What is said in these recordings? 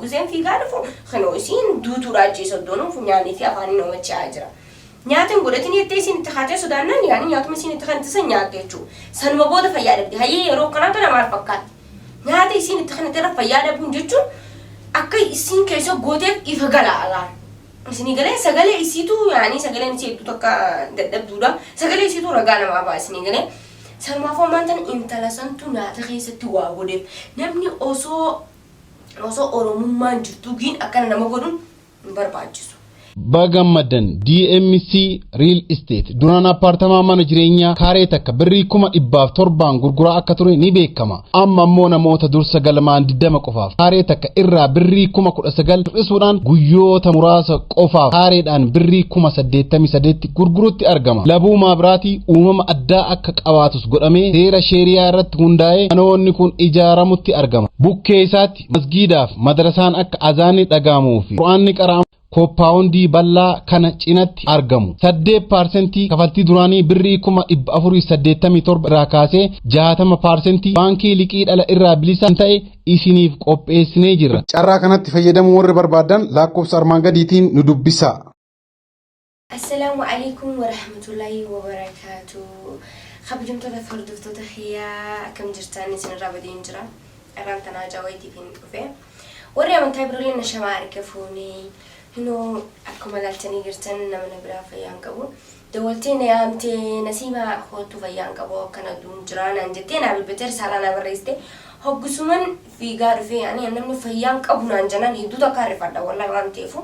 Guseen fiigaa dhufu kanoo isiin duutuu raajii soddoonuu funyaanii fi afaan inni oomachaa jira. Nyaatiin godhatiin jettee isiin itti haatee sodaannaan yaani nyaatuma isiin itti kan itti nyaatte jechuudha. Sanuma booda fayyadamti. Hayyee yeroo kanaatu namaaf fakkaata. Nyaata isiin itti kan itti irra fayyadamuun jechuun akka isiin keessa gooteef ifa galaalaan. Isinii galee sagalee isiitu yaani sagaleen isii hedduu tokko dadhabduudha. Sagalee isiitu ragaa namaa ba'a isinii galee. Sanumaaf ammaantan intala santu nyaata keessatti waa godheef namni osoo oromummaan jirtu giin akkana nama godhuun hin barbaachisu. Bagamadan DMC Real Estate duraan apartama mana jireenyaa kaaree takka birrii 700 gurguraa akka ture ni beekama. Amma immoo namoota dursa galmaan 20 qofaaf kaaree takka irraa birrii 19 hir'isuudhaan guyyoota muraasa qofaaf kaareedhaan birrii 88 gurgurutti argama. Labuu maabiraatii uumama addaa akka qabaatus godhamee seera sheeriyaa irratti hundaa'ee manoonni kun ijaaramutti argama. Bukkee isaatti masgiidaaf madrasaan akka azaanni dhagaamuu fi quraanni qaraamu Kooppaawundii bal'aa kana cinatti argamu. 8% kafaltii duraanii birrii 487 irraa kaasee 60% baankii liqii dhala irraa bilisa ta'e isiniif qopheessinee jira. Carraa kanatti fayyadamuu warri barbaadan lakkoofsa armaan gadiitiin nu dubbisa. Assalaamu alaykum wa rahmatullahi wa barakaatuh. Kabajamtoota hordoftoota xiyyaa akkam jirtan isinirraa badeen jira. Irraan tanaa jawaatiif hin dhufe. Warri amantaa birooleen nashamaa harka fuunee Hino akkuma galchanii jirtan nama biraa fayyaan qabu. Dawalteen yaamtee nasiima hootu fayyaan qabu akkana duun jiraan jettee naa bilbileer saalaan abarreessite hoggisuman fiigaa dhufee yaani namni fayyaan qabu naan janan hedduu takka harrifadha wallahi waan ta'eefu.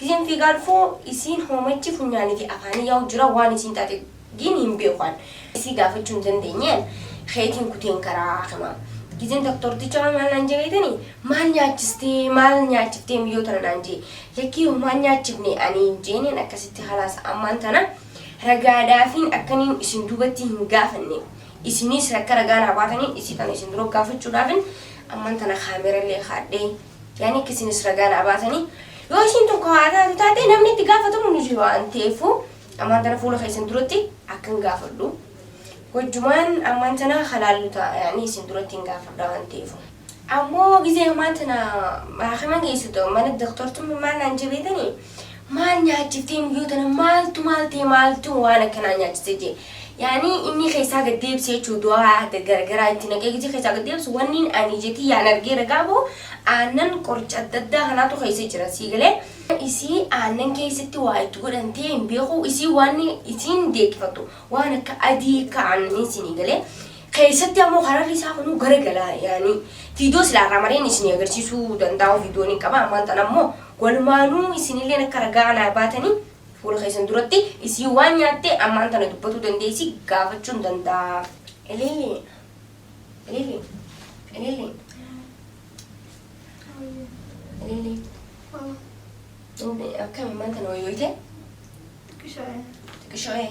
Gizeen fiigaa dhufuu isiin hoomachi funyaanii fi afaanii yaa'u jira waan isiin taate giin hin beekan. Isii gaafachuu hin dandeenyeen xeetiin kuteen karaa himaa. Gizeen doktorticha maal naan jedhani maal nyaachiftee biyyoota naan jedhe yakki maal nyaachifne ani jeeneen akkasitti halaas ammaan tana ragaadhaafiin akkaniin isin duubatti hin gaafanne isinis akka ragaa naa baatanii isii kana isin dura gaafachuudhaafin ammaan tana kaamerallee haadhee yaani akka isinis ragaa naa baatanii yoo isin tokko haataatu taate namni itti gaafatamu ni jiru waan ta'eefu ammaan tana fuula keessan duratti akkan gaafadhu. Wajuman ammaan tana halaaluta yaani isin duratti hin gaafadha waan ta'eefu. Ammoo gizee ammaan tana maaximan geessitu mana doktortu maal naan jabeetanii maal nyaachiftee biyyoota maaltu waan akkanaa nyaachiste jee. Yaani inni keessaa gad deebisee jechuudha du'aa gargaraa itti naqee gizee keessaa gad deebisu wanni ani jetii yaan argee ragaa boo aannan qoricha adda addaa kanaatu keessa jira sii galee. Isii aannan keessatti waa itti godhantee hin beeku isii waan isiin deekifatu waan akka adii ka'anii isinii galee keessatti ammoo kararri isaa kunuu garagalaa yaani viidiyoo silaarraa mareen isinii agarsiisuu danda'u viidiyoon hin qaba ammaan tan ammoo walumaanuu isinillee akka ragaa naa baatanii fuula keessan duratti isii waan nyaattee ammaan tana dubbatuu dandeessi gaafachuu hin danda'a. Ililli. Akkam ammaan tana wayyooyte? Xiqqisho'ee.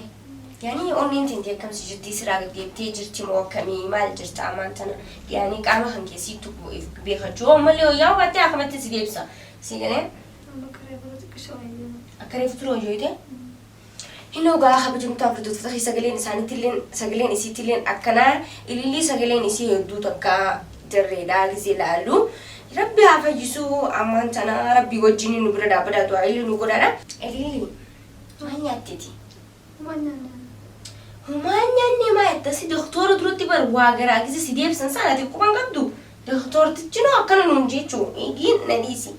Yaani onneen teentee akkamsi jirti siraa gaggeebtee jirti moo akkamii maal jirta ammaan tana yaani qaama kan keessiitu beekachuu ammallee wayyaa hubattee akkamatti si deebisa si galee? Akka reefu ture wayyooyte? Hinoo gaa kabajamtoota hordoftoota sagaleen isaaniitilleen sagaleen isiitilleen akkanaa ilillii sagaleen isii hedduu takka jarreedhaa gisee laallu. Rabbi haa fayyisuu ammaan tana rabbi wajjin nu bira dhaabbataa du'aa illee nu godhadha. Ililli maal nyaatteeti? Maal nyaanne maa jettasi doktora duratti bar waa garaa gise si deebisan saanaati quban qabdu. Doktortichi noo akkana nuun jechuu eegiin na dhiisi.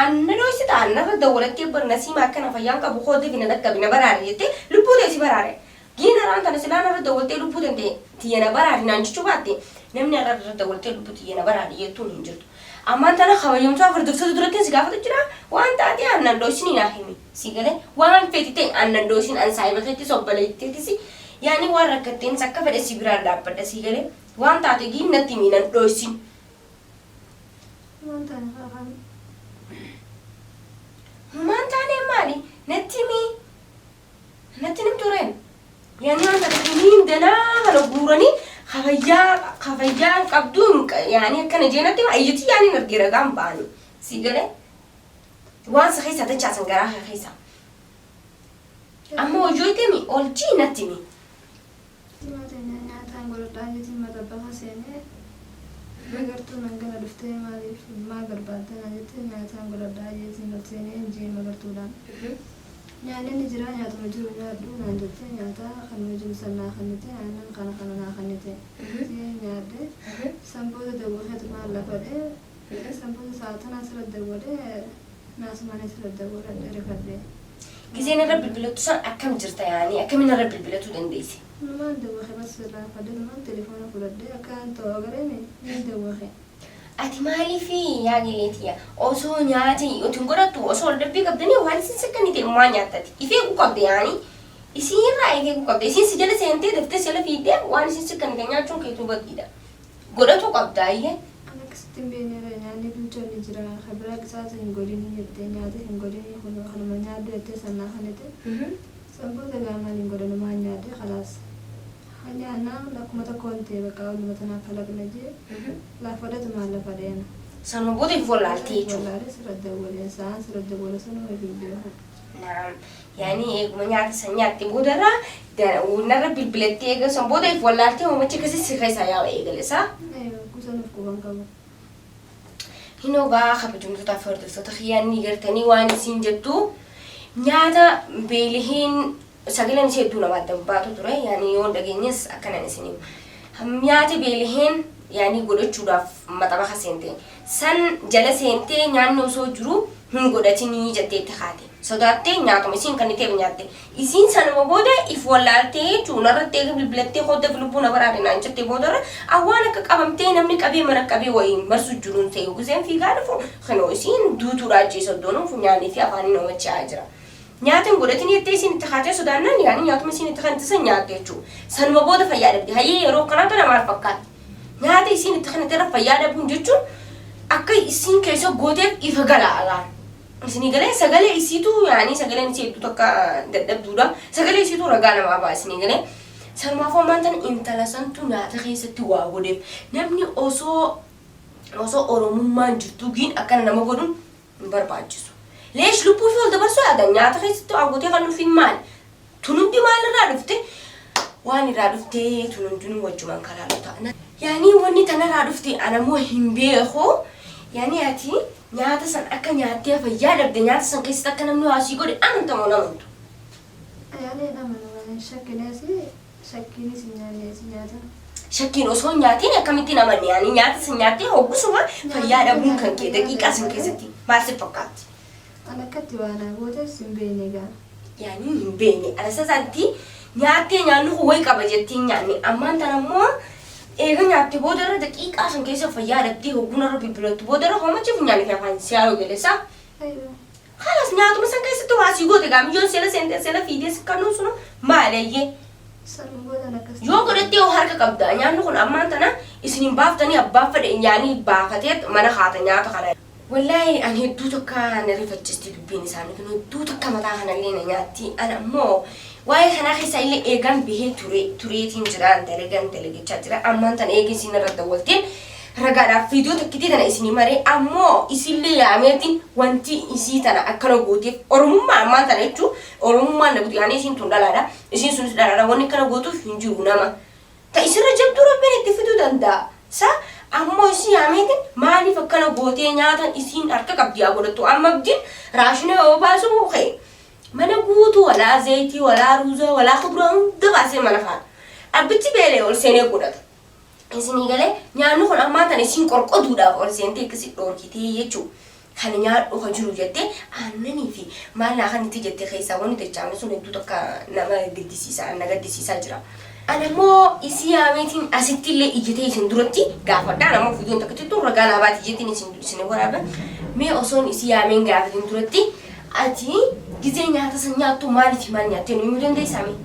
Anna dhoosita annarra dawwalattee bar nasiima akkana fayyaan qabu koodee fi na dhaqqabi na baraare jettee lubbuu ta'e si baraare. Giin haraan tana silaan irra dawwaltee lubbuu danda'e tiyya na baraare naan jechuu baatte namni irra dawwaltee lubbuu tiyya na baraare jettuun hin jirtu. Ammaan tana kabajamtoota hordoftoota duratti si gaafatu jira waan taate aannan dhoosini naa himi si galee waan feeti ta'e aannan dhoosin an saayibateetti sobbaleetteetti yaani waan rakkatteen akka fedhe si biraan dhaabbadha si galee waan taate giin natti himi nan dhoosin. Maan taane maali natti himi tureen yaani waan taate himiin danaa kana guuranii Kafayyaa qabduun yaani akkana jeenatti ayyuti yaani nargeera gaambaan si galee waan sa keessa dachaasan garaa keessa amma hojootemi olchii natti mi Magartuun angana dhuftee maaliif maa barbaadde na jettee nyaataan godhadhaa jeetiin nuteenee injii magartuudhaan. Nyaanni ni jira nyaatuma jiru nyaadhu naan jettee nyaataa kan nuyi sannaa kannite aannan kana naa kannite. Nyaadde sanboota daawwateetu maal lafadhee sanboota sa'aataan asirratti daawwadhee naasumaan asirratti daawwadhee rifadhee. Giseen irra bilbilatu san akkam jirta yaani akkamiin irra bilbilatu dandeessi? Numaan daawwatee bas irraa fadhee numaan telefoona fudhadhee akkaan ta'uu agareen ni daawwate. Ati maaliifi yaagileetiya osoo nyaati yotiin godhattu osoo ol dabbii qabdanii waan isin sakkaniite maa nyaattati ifee ku qabde yaani isin irraa ifee ku qabde isin si jala seentee daftee sila fiidee waan isin sakkanite nyaachuun keetuu bakkiidha godhatu qabdaayyee. Akkasitti hin beekne nyaanni bilchoonni jira kabira isaas hin godhini jettee nyaata hin godhini kun kanuma nyaaddu jettee sannaa kanite sanboota gaamaan hin godhanumaa nyaadde khalaas. Nyaannaa lakkuma tokkoon ta'e bakka walumaa tanaaf kalaqna jee laafadhatu maal lafa deema. Sanuma booda if wallaaltee jechuudha. Wallaalee sirratti daawwalee sa'aan sirratti daawwalee sanuma bilbilaa. Naam yaani eeguma nyaata san nyaatte boodarraa narra bilbilattee eega san booda if wallaaltee uumachi akkasii si keessaa yaa'u eegalesaa. Kusanuuf quban qabu. Hinoo gaa kabajamtootaaf hordoftoota xiyyaanni gartanii waan isin jettu nyaata beelihiin sagaleen ishee hedduu namaatti baatu ture yaani yoo dhageenyes akkanaan isiniif nyaata beelihiin yaani godhachuudhaaf maxabaha seentee san jala seentee nyaanni osoo jiru hin godhatinii jettee itti haate sodaattee nyaatuma isiin kan itti nyaatte isiin sanuma booda if wallaaltee jechuun irratti eega bilbilattee hodda lubbuu na baraade naan jettee boodarra awwaan akka qabamtee namni qabee mana qabee wayiin marsu jiruun ta'e giseen fiigaa dhufu kanoo isiin duutuudha ajjeesa doonuuf nyaanii fi afaanii namachaa jira. Nyaatiin godhatanii itti isin itti haatee sodaannaan yaani nyaatuma isin itti kan itti san nyaatte jechuudha. Sanuma booda fayyaa dhabde hayyee yeroo kanaatu namaaf fakkaata. Nyaata isin itti kan itti irra fayyaa dhabuun jechuun akka isin keessa gooteef ifa galaalaan. Isinii galee sagalee isiitu yaani sagaleen isii hedduu takka dadhabduudha. Sagalee isiitu ragaa namaa ba'a isinii galee. Sanumaaf homaan tan intala santu nyaata keessatti waa godheef namni osoo oromummaan jirtuugiin akkana nama godhuun hin barbaachisu. Leesh lubbuu fi ol dabarsuu yaadan nyaata keessatti agotee kan nuuf hin maal tunundi maal irraa dhufte waan irraa dhufte tunundi wajjumaan kalaalu ta'a. Yaani wanni tanarraa dhufte anamoo hin beeku yaani ati nyaata san akka nyaattee fayyaa dhabde nyaata san keessatti akka namni waasii godhe amantamoo namantu. Yaani naman shakkiinis nyaata. Shakkiin osoo nyaatiin akkamittiin amanne yaani nyaata san nyaattee hoggusuma fayyaa dhabuun kan kee daqiiqaa san keessatti maal si fakkaatti? Anakatti waan gootes hin beekne gaa. Yaani hin beekne alasasanti nyaattee nyaannu wayi qaba jettiin nyaanni ammaan tanammoo eega nyaattee boodarra daqiiqaa san keessa fayyaa dhabdee hoggunarra bilbilattu boodarra homachiif nyaanni fi afaan siyaayoo galeessaa. Halas nyaatuma san keessatti waasii goote gaamiyyoon seela seentee seela fiidee sikkannuu sunu maaleeyyee. Yoo godhattee yoo harka qabda nyaanni kun ammaan tana isiniin baaftanii abbaan fedhe nyaanii baafatee mana haata nyaata kana. Wallahi an hedduu tokko na rifachiisti dubbiin isaanii kun hedduu tokko mataa kanallee na nyaatti ana ammoo waa'ee kanaa keessa illee eegan bihee tureetiin jira dalagachaa jira ammaan tana eegi isin irra dawwalteen ragaadhaaf viidiyoo tokkittii tana isinii maree ammoo isillee yaameetiin wanti isii tana akkana gooteef oromummaa ammaan tana jechuun oromummaan na guutu yaani isin tun dhalaadha isin sunis dhalaadha wanni kana gootuuf hin jiru nama ta isirra jabduu rabbiin itti fiduu danda'a sa ammoo isi yaameetiin maaliif akkana gootee nyaatan isiin harka qabdi yaa godhattu amma abdiin raashina yoo baasu ka'e mana guutuu walaa zayitii walaa ruuzaa walaa kuduraa hunda baasee mana faana abbichi beelee ol seenee godhata. Isinii galee nyaanni kun ammaan tan isin qorqoduudhaaf ol seentee akkasii dhoorkitee jechuudha. Kan nyaadhu kan jiru jettee aannanii fi maal naa kan itti jettee keessaa wanni dachaafne sun hedduu tokko nama gaddisiisaa jira. Anammoo isi yaameetiin asittillee ijjitee isin duratti gaafadhaa nama fiidoon tokkotti tun ragaa laabaati jettiin isin waraabe mee osoon isi yaameen gaafatiin duratti ati gizee nyaata san nyaattu maaliif maal nyaattee nu himuu dandeessaami?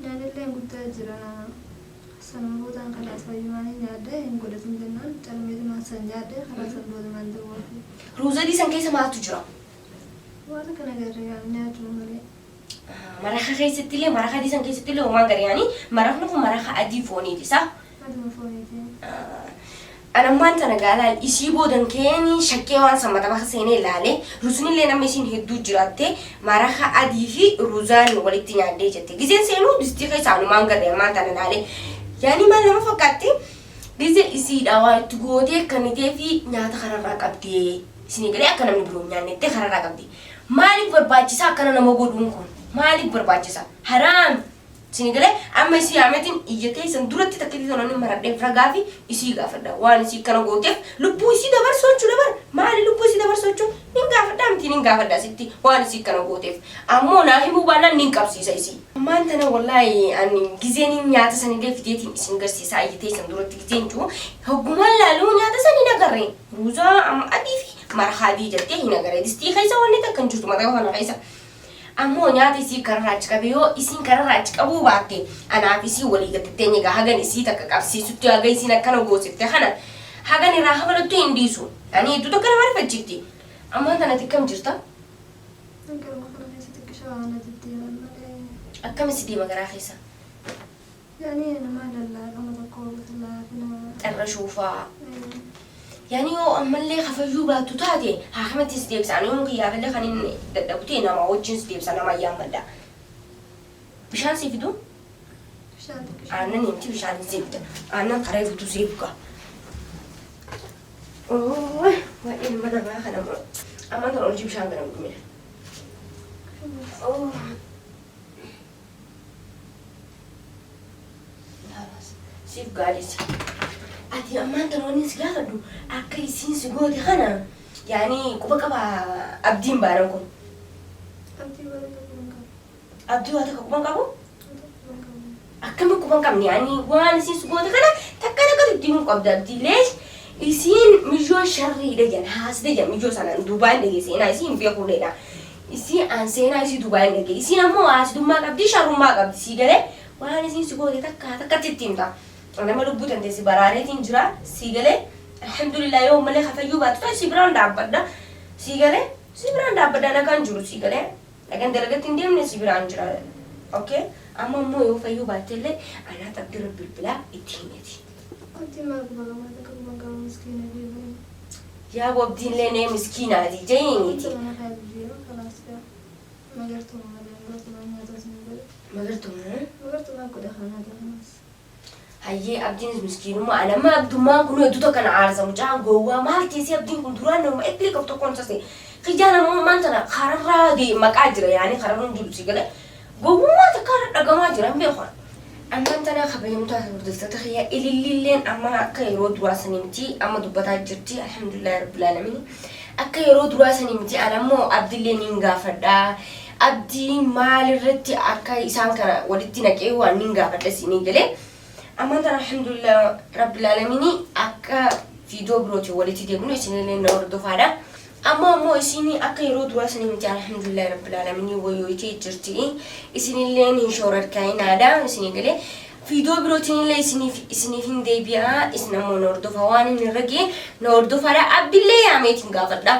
Nyaanillee guddaa jira sanbootaan kalaas fayyumanii nyaadde hin godhatin jennaan calmeetumaan san nyaadde karaa sanbootumaan dawwaafi. Ruuzadii san keessa maaltu jira? Waan kana garee nyaatu malee. Maraka keessattillee maraka diisan keessattillee homaan gariyaanii marakni kun maraka adii fooniiti isaa? Adii fooniiti. أنا ما أنت نقالال يسيبوا دنكيني شكيوان سما تبغى سيني لالي رسوني اللي نمسين هدو جراتي مرخا أديفي روزان ولتين عندي جتة جزين سينو دستيقي سانو ما نقدر ما أنت نالي يعني ما لما فكرتي جزء يصير أول تقولي كنتي في نيات خرر ركبتي سيني قلي أكنا من بروم يعني تخرر ركبتي مالك برباجسا كنا نموجود منكم مالك برباجسا حرام سيني أما يصير عمتين إجتة سندورة تكتي ثانون مرادين فرقافي يصير قافدا وان يصير كنا قوتي لبو يصير دبر سوتشو دبر مالي لبو يصير دبر سوتشو نينقافدا أمتي نينقافدا ستي وان يصير كنا قوتي أمو ناهي بوانا نينقاف سيسي ما أنتنا والله أني جزيني نياتا سني دي فيديتي سنجر سيسا إجتة سندورة تكتين تو هقومان لالو نياتا سني نقرين روزا أم أديفي مرحبي جتة هنا قرين دستي خيسا واني تكنجوتو ما تقولنا خيسا أمو نياتي سي كرراج كبيو إسين كرراج كبو باتي أنا في سي ولي قتتني جا هجن إسي تكاك سي ستي أجي سي نكنا جوزك تخنا هجن راح بلو تين ديسو يعني تو تكنا ما رفت جتي أما أنت نتكلم جرتا أكمل سيدي ما قرا خيسا يعني أنا ما دللا أنا بقول لا الرشوفة يعني هو أما اللي خفجوا باتو تادي هاخمت ستيبس أنا يوم كيا بلي خنين دبتين أما وجين ستيبس أنا ما يام بدا بشان سيفدو أنا نمتي بشان سيفدا أنا قريب تو سيفكا أوه وين ما أنا ما خنا أما ترى نجيب بشان كنا نقول أوه سيف قاليس أتي أمان تروني سجادو أكيد سين سجودي خنا يعني كوبا أبدين بارنكم أبدي واتك كوبا كابو أكمل كوبا كم يعني وان سين سجودي خنا تكنا كده قبضة أبدي ليش يسين مجوا شري دجان هاس دجان مجوا سنة دبي دجي سينا يسين بيقول لنا يسين أن سينا يسين دبي دجي يسين أمو هاس دم ما قبضي شرو ما قبضي سيجله وان سين سجودي تكا تتيم تا أنا ما لبوت أنت سيبراني تنجرا سيجله الحمد لله يوم ملك خفيو باتو سيبران دابدا سيجله سيبران دابدا أنا كان جرو سيجله لكن درجة تنديم نسيبران جرا أوكي أما مو يو فيو باتله أنا تقدر بالبلا إتينيتي أنت ما قبل ما تكون مسكينة جدا يا وابدين لنا مسكينة دي جاينيتي أنا خايف جيرو خلاص كده مغرتون ما تسمع مغرتون ما كده خلاص هاي أبدين مسكين وما أنا ما أبدو ما كنوا يدوتو كان عارضة مجان جوا ما هالتيسي أبدين كنتران وما إكلي كفتو كونساسي خجانا ما أنتنا خرر دي مكاجرة يعني خررون جلوسي قال جوا ما تكرر رقماجرة بيخون أما أنتنا خبيهم تاخذ تخيا إللين أما كيرود واسنيمتي أما دبتها جرتي الحمد لله رب العالمين أكيرود واسنيمتي أنا مو أبدي لين فدا أبدي مال الرتي أكاي إسان كنا ودتنا كيوان نينجا فدا سيني قال أما أنت الحمد لله رب العالمين أكا فيديو بروتي ولتي ديبنو إسيني لين نوردو فادا أما مو إسيني أكا يرود واسني متى الحمد لله رب العالمين ويويتي جرتي إسيني لين إنشورر كاين هذا إسيني قلي فيديو بروتي لين إسيني فين ديبيا إسنا مو نوردو فواني نرجع نوردو فادا عبد الله يعمتين قافدا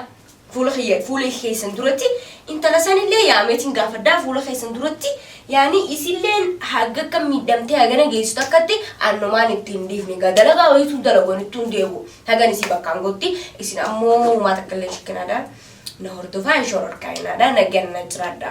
فول خيسن درتي انت لساني اللي يعمتين قافدا فول خيسن درتي يعني إسيلين حاجة كم ميدمتي هاجنا جيستا كتي أنو ما نتنديف نيجا دلقا ويتو دلقا نتنديفو هاجا نسيبا كانغوتي إسينا مو ما تكلش كنادا نهردو فان شورر كاينادا نجن نجرادا